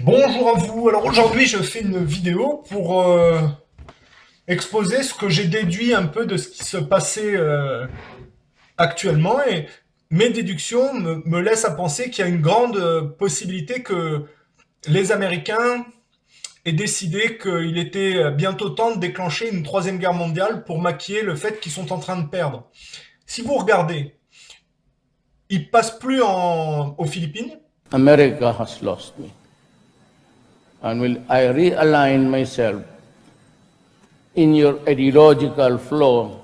Bonjour à vous. Alors aujourd'hui, je fais une vidéo pour exposer ce que j'ai déduit un peu de ce qui se passait actuellement et mes déductions me laissent à penser qu'il y a une grande possibilité que les Américains aient décidé qu'il était bientôt temps de déclencher une troisième guerre mondiale pour maquiller le fait qu'ils sont en train de perdre. Si vous regardez, ils passent plus aux Philippines. America has lost me. And will I realign myself in your ideological flow,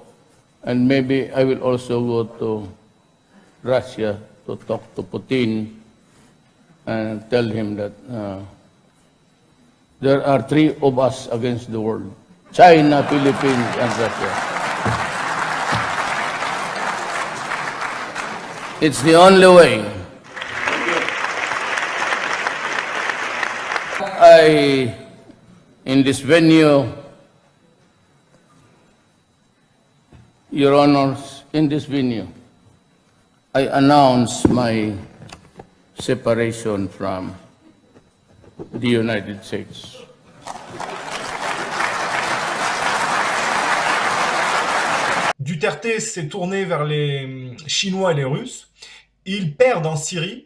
and maybe I will also go to Russia to talk to Putin and tell him that there are three of us against the world: China, Philippines, and Russia. It's the only way. In this venue, Your Honors, in this venue, I announce my separation from the United States. Duterte s'est tourné vers les Chinois et les Russes. Ils perdent en Syrie.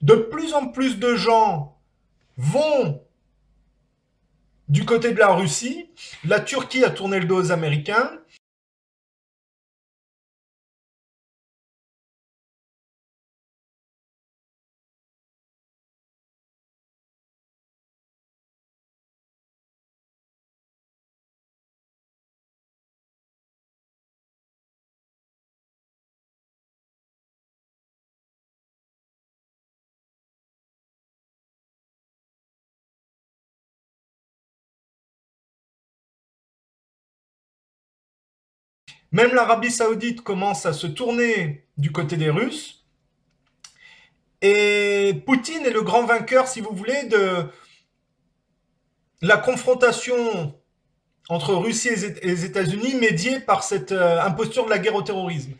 De plus en plus de gens vont du côté de la Russie. La Turquie a tourné le dos aux Américains. Même l'Arabie Saoudite commence à se tourner du côté des Russes. Et Poutine est le grand vainqueur, si vous voulez, de la confrontation entre Russie et les États-Unis, médiée par cette imposture de la guerre au terrorisme.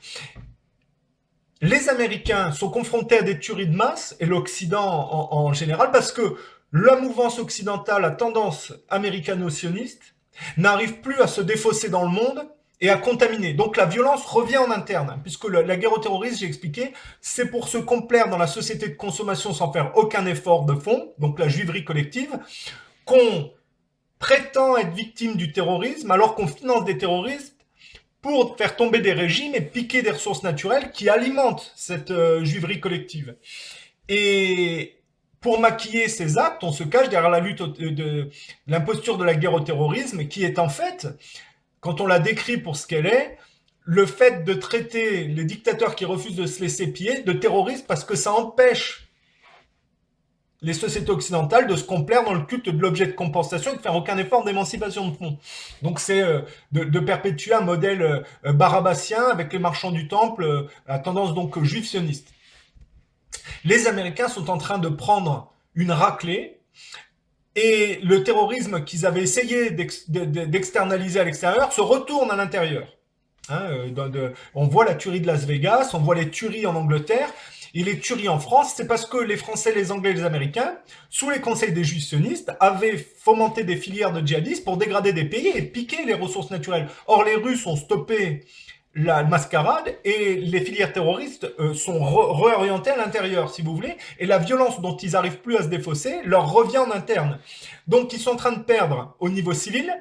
Les Américains sont confrontés à des tueries de masse, et l'Occident en général, parce que la mouvance occidentale à tendance américano-sioniste n'arrive plus à se défausser dans le monde et à contaminer. Donc la violence revient en interne, puisque la guerre au terrorisme, j'ai expliqué, c'est pour se complaire dans la société de consommation sans faire aucun effort de fond, donc la juiverie collective, qu'on prétend être victime du terrorisme alors qu'on finance des terroristes pour faire tomber des régimes et piquer des ressources naturelles qui alimentent cette juiverie collective. Et pour maquiller ces actes, on se cache derrière la lutte de l'imposture de la guerre au terrorisme, qui est en fait, quand on la décrit pour ce qu'elle est, le fait de traiter les dictateurs qui refusent de se laisser piller de terroristes parce que ça empêche les sociétés occidentales de se complaire dans le culte de l'objet de compensation et de faire aucun effort d'émancipation de fond. Donc c'est de perpétuer un modèle barabbasien avec les marchands du temple, à tendance donc juif sioniste. Les Américains sont en train de prendre une raclée et le terrorisme qu'ils avaient essayé d'externaliser à l'extérieur se retourne à l'intérieur. Hein, on voit la tuerie de Las Vegas, on voit les tueries en Angleterre, et les tueries en France, c'est parce que les Français, les Anglais et les Américains, sous les conseils des juifs sionistes, avaient fomenté des filières de djihadistes pour dégrader des pays et piquer les ressources naturelles. Or, les Russes ont stoppé la mascarade et les filières terroristes sont réorientées à l'intérieur, si vous voulez, et la violence dont ils n'arrivent plus à se défausser leur revient en interne. Donc, ils sont en train de perdre au niveau civil.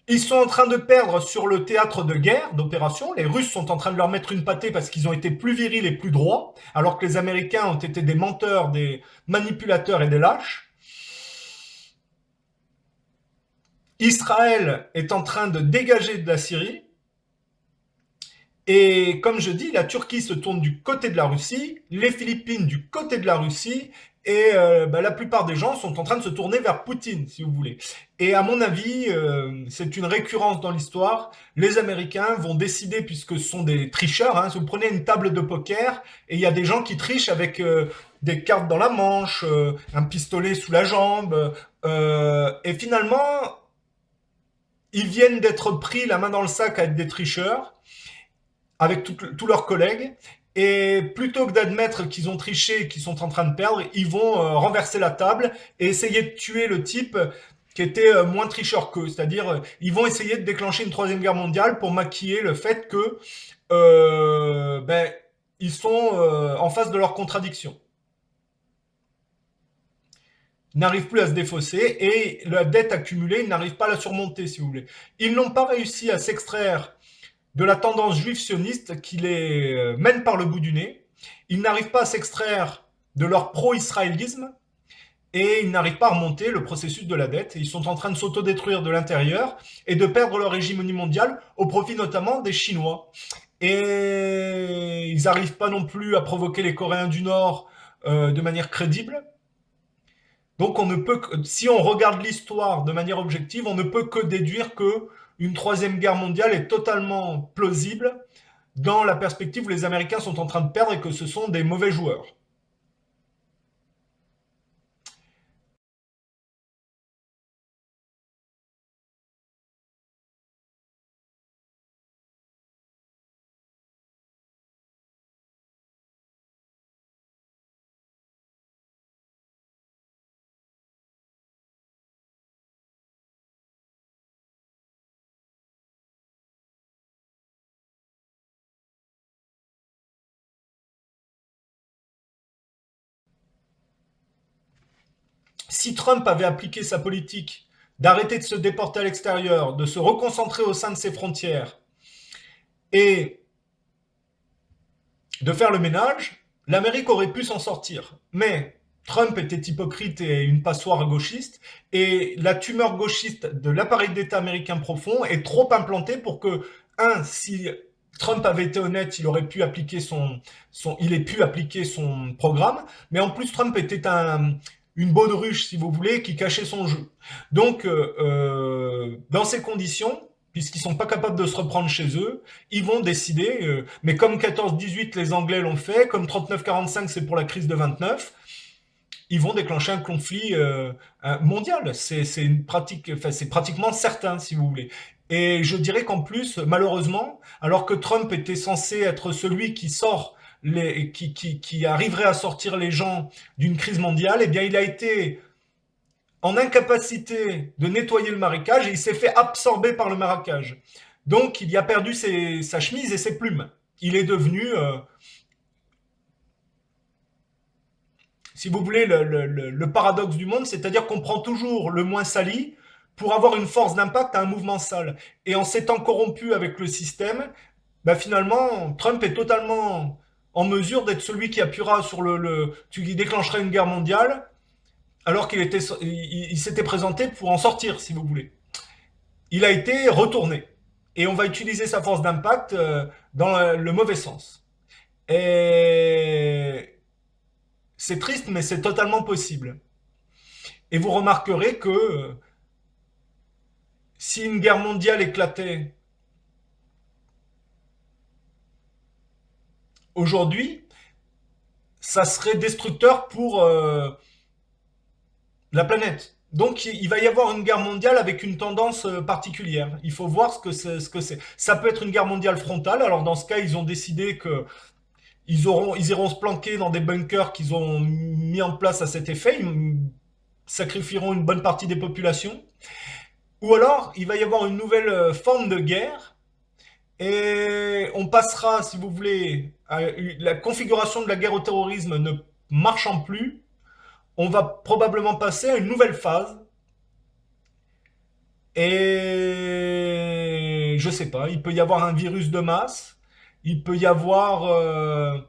Ils sont en train de perdre sur le théâtre de guerre, d'opération. Les Russes sont en train de leur mettre une pâtée parce qu'ils ont été plus virils et plus droits, alors que les Américains ont été des menteurs, des manipulateurs et des lâches. Israël est en train de dégager de la Syrie. Et comme je dis, la Turquie se tourne du côté de la Russie, les Philippines du côté de la Russie, et la plupart des gens sont en train de se tourner vers Poutine, si vous voulez. Et à mon avis, c'est une récurrence dans l'histoire. Les Américains vont décider, puisque ce sont des tricheurs, hein, si vous prenez une table de poker, et il y a des gens qui trichent avec des cartes dans la manche, un pistolet sous la jambe, et finalement, ils viennent d'être pris la main dans le sac à être des tricheurs, avec tous leurs collègues, et plutôt que d'admettre qu'ils ont triché et qu'ils sont en train de perdre, ils vont renverser la table et essayer de tuer le type qui était moins tricheur qu'eux. C'est-à-dire, ils vont essayer de déclencher une troisième guerre mondiale pour maquiller le fait que ils sont en face de leurs contradictions. Ils n'arrivent plus à se défausser et la dette accumulée, ils n'arrivent pas à la surmonter, si vous voulez. Ils n'ont pas réussi à s'extraire de la tendance juive sioniste qui les mène par le bout du nez. Ils n'arrivent pas à s'extraire de leur pro-israélisme et ils n'arrivent pas à remonter le processus de la dette. Ils sont en train de s'autodétruire de l'intérieur et de perdre leur hégémonie mondiale au profit notamment des Chinois. Et ils n'arrivent pas non plus à provoquer les Coréens du Nord de manière crédible. Donc on ne peut que, si on regarde l'histoire de manière objective, on ne peut que déduire que une troisième guerre mondiale est totalement plausible dans la perspective où les Américains sont en train de perdre et que ce sont des mauvais joueurs. Si Trump avait appliqué sa politique d'arrêter de se déporter à l'extérieur, de se reconcentrer au sein de ses frontières et de faire le ménage, l'Amérique aurait pu s'en sortir. Mais Trump était hypocrite et une passoire gauchiste, et la tumeur gauchiste de l'appareil d'État américain profond est trop implantée pour que, si Trump avait été honnête, il aurait pu appliquer il ait pu appliquer son programme, mais en plus Trump était une baudruche, si vous voulez, qui cachait son jeu. Donc, dans ces conditions, puisqu'ils sont pas capables de se reprendre chez eux, ils vont décider, mais comme 14-18 les Anglais l'ont fait, comme 39-45 c'est pour la crise de 29, ils vont déclencher un conflit mondial. C'est une pratique, enfin, c'est pratiquement certain, si vous voulez. Et je dirais qu'en plus, malheureusement, alors que Trump était censé être celui qui sort qui arriverait à sortir les gens d'une crise mondiale, eh bien, il a été en incapacité de nettoyer le marécage et il s'est fait absorber par le marécage. Donc, il y a perdu sa chemise et ses plumes. Il est devenu, si vous voulez, le paradoxe du monde, c'est-à-dire qu'on prend toujours le moins sali pour avoir une force d'impact à un mouvement sale. Et en s'étant corrompu avec le système, finalement, Trump est totalement en mesure d'être celui qui appuiera sur qui déclencherait une guerre mondiale, alors il s'était présenté pour en sortir, si vous voulez. Il a été retourné. et on va utiliser sa force d'impact dans le mauvais sens. Et c'est triste, mais c'est totalement possible. Et vous remarquerez que si une guerre mondiale éclatait aujourd'hui, ça serait destructeur pour la planète. Donc il va y avoir une guerre mondiale avec une tendance particulière. Il faut voir ce que c'est. Ça peut être une guerre mondiale frontale. Alors dans ce cas, ils ont décidé que ils iront se planquer dans des bunkers qu'ils ont mis en place à cet effet. Ils sacrifieront une bonne partie des populations. Ou alors, il va y avoir une nouvelle forme de guerre et on passera, si vous voulez, à la configuration de la guerre au terrorisme ne marchant plus. On va probablement passer à une nouvelle phase. Et je sais pas, il peut y avoir un virus de masse, il peut y avoir,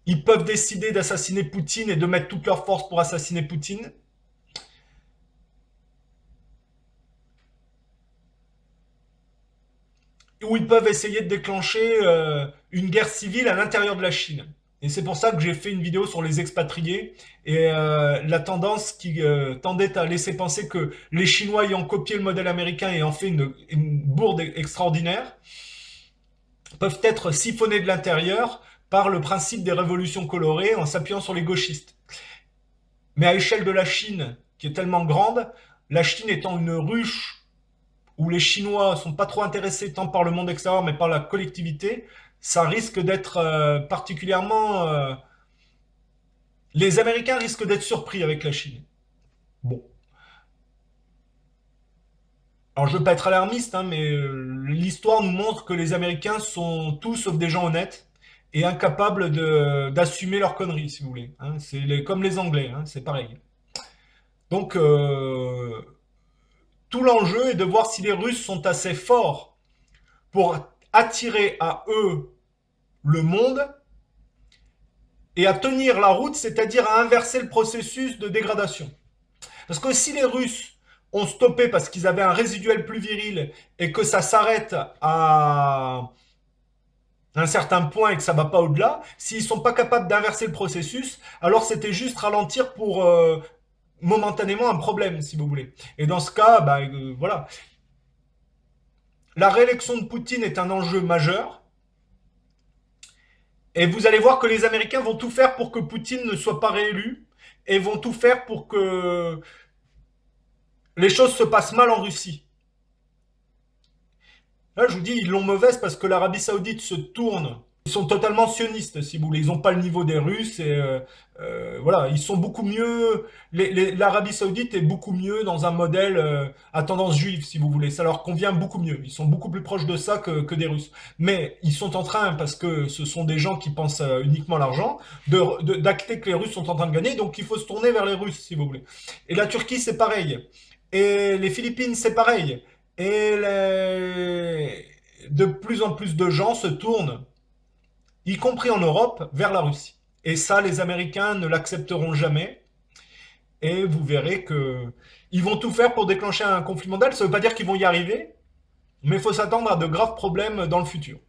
ils peuvent décider d'assassiner Poutine et de mettre toutes leurs forces pour assassiner Poutine. Ou ils peuvent essayer de déclencher une guerre civile à l'intérieur de la Chine. Et c'est pour ça que j'ai fait une vidéo sur les expatriés et la tendance qui tendait à laisser penser que les Chinois ayant copié le modèle américain et en fait une bourde extraordinaire, peuvent être siphonnés de l'intérieur par le principe des révolutions colorées en s'appuyant sur les gauchistes. Mais à l'échelle de la Chine, qui est tellement grande, la Chine étant une ruche où les Chinois sont pas trop intéressés tant par le monde extérieur mais par la collectivité, ça risque d'être particulièrement... les Américains risquent d'être surpris avec la Chine. Bon. Alors je ne veux pas être alarmiste, hein, mais l'histoire nous montre que les Américains sont tous sauf des gens honnêtes et incapables d'assumer leurs conneries, si vous voulez. Hein. C'est comme les Anglais, hein, c'est pareil. Donc tout l'enjeu est de voir si les Russes sont assez forts pour attirer à eux le monde et à tenir la route, c'est-à-dire à inverser le processus de dégradation. Parce que si les Russes ont stoppé parce qu'ils avaient un résiduel plus viril et que ça s'arrête à un certain point et que ça ne va pas au-delà, s'ils ne sont pas capables d'inverser le processus, alors c'était juste ralentir pour momentanément un problème, si vous voulez. Et dans ce cas, bah, voilà. La réélection de Poutine est un enjeu majeur. Et vous allez voir que les Américains vont tout faire pour que Poutine ne soit pas réélu et vont tout faire pour que les choses se passent mal en Russie. Là, je vous dis, ils l'ont mauvaise parce que l'Arabie Saoudite se tourne. Ils sont totalement sionistes, si vous voulez. Ils n'ont pas le niveau des Russes et voilà, ils sont beaucoup mieux. L'Arabie Saoudite est beaucoup mieux dans un modèle à tendance juive, si vous voulez. Ça leur convient beaucoup mieux. Ils sont beaucoup plus proches de ça que des Russes. Mais ils sont en train, parce que ce sont des gens qui pensent uniquement à l'argent, d'acter que les Russes sont en train de gagner. Donc il faut se tourner vers les Russes, si vous voulez. Et la Turquie, c'est pareil. Et les Philippines, c'est pareil. Et de plus en plus de gens se tournent, y compris en Europe, vers la Russie. Et ça, les Américains ne l'accepteront jamais. Et vous verrez que ils vont tout faire pour déclencher un conflit mondial. Ça ne veut pas dire qu'ils vont y arriver, mais il faut s'attendre à de graves problèmes dans le futur.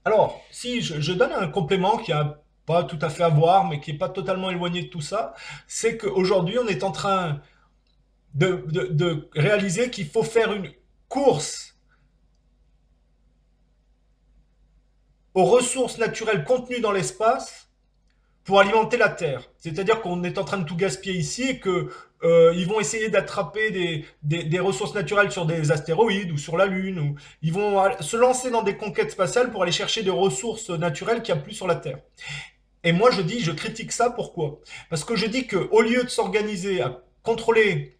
Alors, si je donne un complément qui a pas tout à fait à voir, mais qui n'est pas totalement éloigné de tout ça, c'est qu'aujourd'hui, on est en train de réaliser qu'il faut faire une course aux ressources naturelles contenues dans l'espace pour alimenter la Terre. C'est-à-dire qu'on est en train de tout gaspiller ici et que ils vont essayer d'attraper des ressources naturelles sur des astéroïdes ou sur la Lune, ou ils vont se lancer dans des conquêtes spatiales pour aller chercher des ressources naturelles qu'il n'y a plus sur la Terre. Et moi, je critique ça, pourquoi? Parce que je dis qu'au lieu de s'organiser à contrôler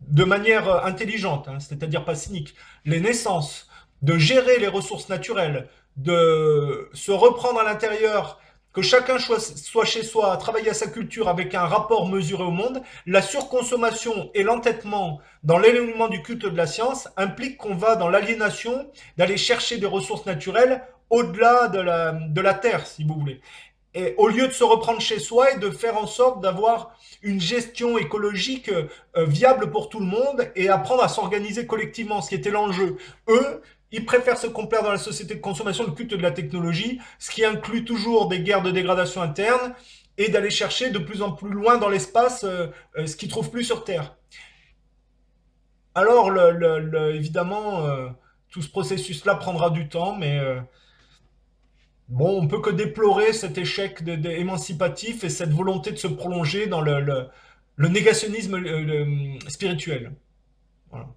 de manière intelligente, hein, c'est-à-dire pas cynique, les naissances, de gérer les ressources naturelles, de se reprendre à l'intérieur, que chacun soit chez soi, travailler à sa culture avec un rapport mesuré au monde, la surconsommation et l'entêtement dans l'éloignement du culte de la science impliquent qu'on va dans l'aliénation d'aller chercher des ressources naturelles au-delà de la Terre, si vous voulez. Et au lieu de se reprendre chez soi et de faire en sorte d'avoir une gestion écologique viable pour tout le monde et apprendre à s'organiser collectivement, ce qui était l'enjeu. Eux, ils préfèrent se complaire dans la société de consommation, le culte de la technologie, ce qui inclut toujours des guerres de dégradation interne et d'aller chercher de plus en plus loin dans l'espace ce qu'ils trouvent plus sur Terre. Alors, évidemment, tout ce processus-là prendra du temps, mais bon, on peut que déplorer cet échec émancipatif et cette volonté de se prolonger dans le négationnisme spirituel. Voilà.